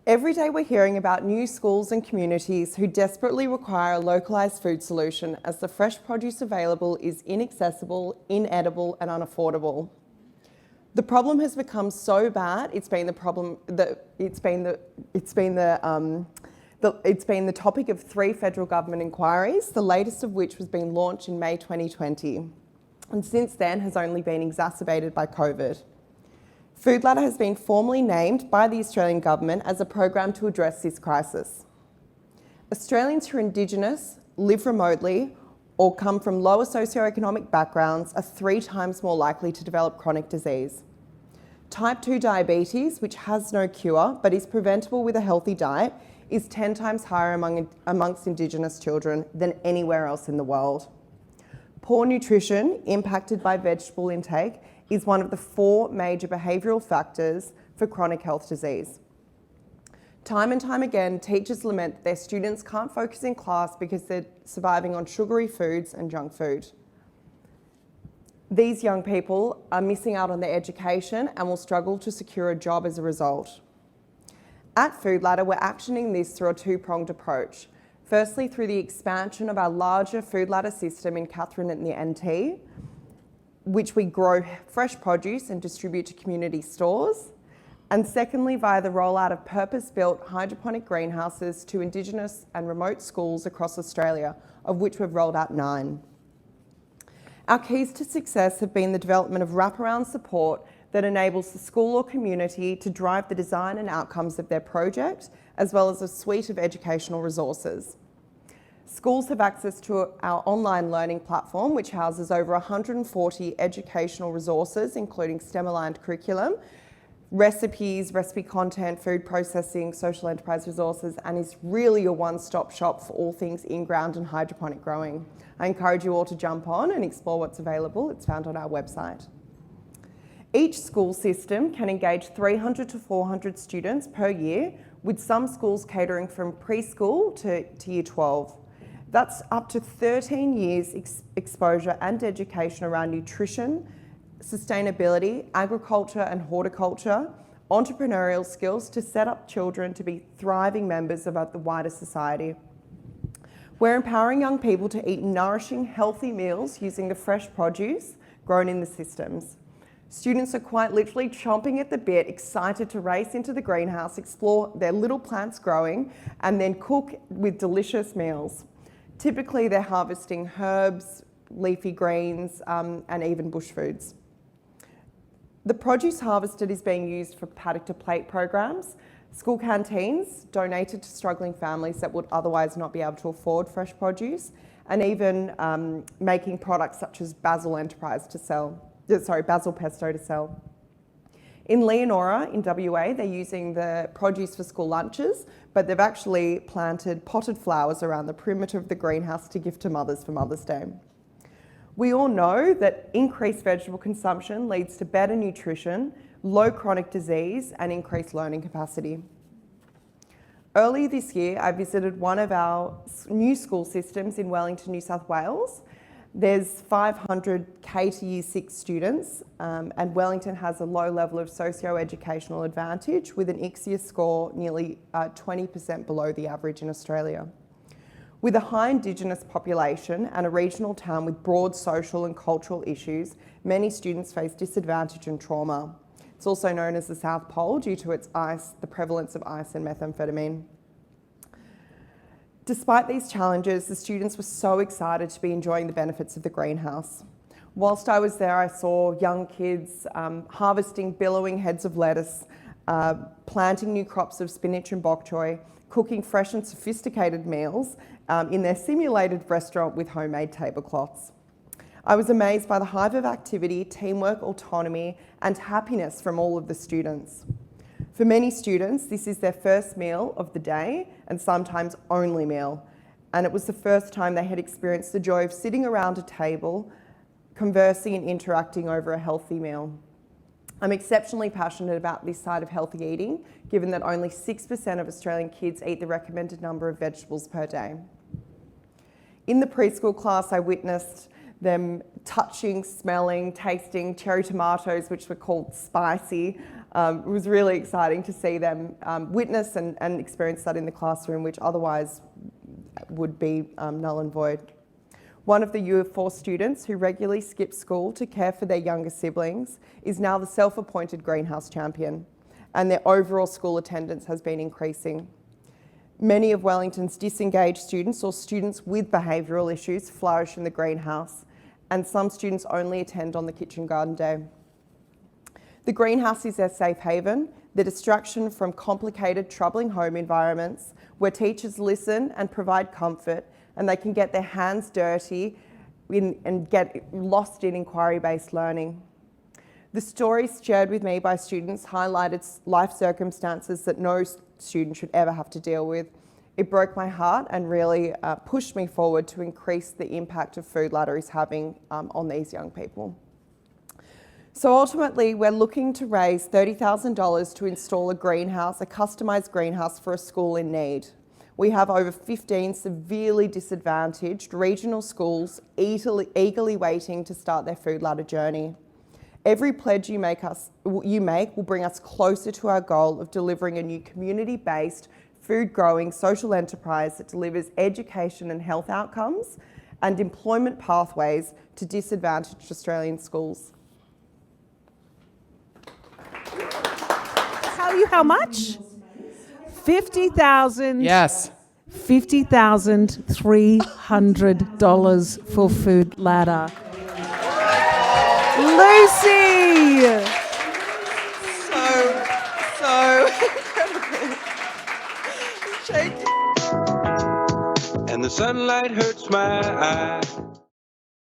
Every day we're hearing about new schools and communities who desperately require a localised food solution as the fresh produce available is inaccessible, inedible and unaffordable. The problem has become so bad, it's been the topic of 3 federal government inquiries, the latest of which was being launched in May 2020, and since then has only been exacerbated by COVID. Food Ladder has been formally named by the Australian Government as a program to address this crisis. Australians who are Indigenous, live remotely, or come from lower socioeconomic backgrounds are 3 times more likely to develop chronic disease. Type 2 diabetes, which has no cure but is preventable with a healthy diet, is 10 times higher amongst Indigenous children than anywhere else in the world. Poor nutrition, impacted by vegetable intake, is one of the 4 major behavioural factors for chronic health disease. Time and time again, teachers lament that their students can't focus in class because they're surviving on sugary foods and junk food. These young people are missing out on their education and will struggle to secure a job as a result. At Food Ladder, we're actioning this through a 2-pronged approach. Firstly, through the expansion of our larger Food Ladder system in Katherine and the NT, which we grow fresh produce and distribute to community stores. And secondly, via the rollout of purpose-built hydroponic greenhouses to Indigenous and remote schools across Australia, of which we've rolled out 9. Our keys to success have been the development of wraparound support that enables the school or community to drive the design and outcomes of their project, as well as a suite of educational resources. Schools have access to our online learning platform, which houses over 140 educational resources, including STEM-aligned curriculum, recipes, recipe content, food processing, social enterprise resources, and is really a one-stop shop for all things in-ground and hydroponic growing. I encourage you all to jump on and explore what's available. It's found on our website. Each school system can engage 300 to 400 students per year, with some schools catering from preschool to year 12. That's up to 13 years exposure and education around nutrition, sustainability, agriculture and horticulture, entrepreneurial skills to set up children to be thriving members of the wider society. We're empowering young people to eat nourishing, healthy meals using the fresh produce grown in the systems. Students are quite literally chomping at the bit, excited to race into the greenhouse, explore their little plants growing, and then cook with delicious meals. Typically, they're harvesting herbs, leafy greens, and even bush foods. The produce harvested is being used for paddock to plate programs, school canteens donated to struggling families that would otherwise not be able to afford fresh produce, and even making products such as basil pesto to sell. In Leonora, in WA, they're using the produce for school lunches, but they've actually planted potted flowers around the perimeter of the greenhouse to gift to mothers for Mother's Day. We all know that increased vegetable consumption leads to better nutrition, low chronic disease, and increased learning capacity. Earlier this year, I visited one of our new school systems in Wellington, New South Wales. There's 500 K to Year 6 students, and Wellington has a low level of socio-educational advantage with an ICSIA score nearly 20% below the average in Australia. With a high Indigenous population and a regional town with broad social and cultural issues, many students face disadvantage and trauma. It's also known as the South Pole due to its ice, the prevalence of ice and methamphetamine. Despite these challenges, the students were so excited to be enjoying the benefits of the greenhouse. Whilst I was there, I saw young kids harvesting billowing heads of lettuce, planting new crops of spinach and bok choy, cooking fresh and sophisticated meals in their simulated restaurant with homemade tablecloths. I was amazed by the hive of activity, teamwork, autonomy, and happiness from all of the students. For many students, this is their first meal of the day and sometimes only meal. And it was the first time they had experienced the joy of sitting around a table, conversing and interacting over a healthy meal. I'm exceptionally passionate about this side of healthy eating, given that only 6% of Australian kids eat the recommended number of vegetables per day. In the preschool class, I witnessed them touching, smelling, tasting cherry tomatoes, which were called spicy. It was really exciting to see them witness and experience that in the classroom, which otherwise would be null and void. One of the Year 4 students who regularly skips school to care for their younger siblings is now the self-appointed greenhouse champion, and their overall school attendance has been increasing. Many of Wellington's disengaged students or students with behavioural issues flourish in the greenhouse, and some students only attend on the kitchen garden day. The greenhouse is their safe haven, the distraction from complicated, troubling home environments where teachers listen and provide comfort, and they can get their hands dirty and get lost in inquiry-based learning. The stories shared with me by students highlighted life circumstances that no student should ever have to deal with. It broke my heart and really pushed me forward to increase the impact of Food Ladder is having on these young people. So ultimately, we're looking to raise $30,000 to install a greenhouse, a customised greenhouse for a school in need. We have over 15 severely disadvantaged regional schools eagerly waiting to start their Food Ladder journey. Every pledge you make will bring us closer to our goal of delivering a new community-based, food-growing social enterprise that delivers education and health outcomes and employment pathways to disadvantaged Australian schools. Tell you how much? 50,000. Yes. $50,300 for Food Ladder. Lucy! So incredibly shaky. And the sunlight hurts my eye.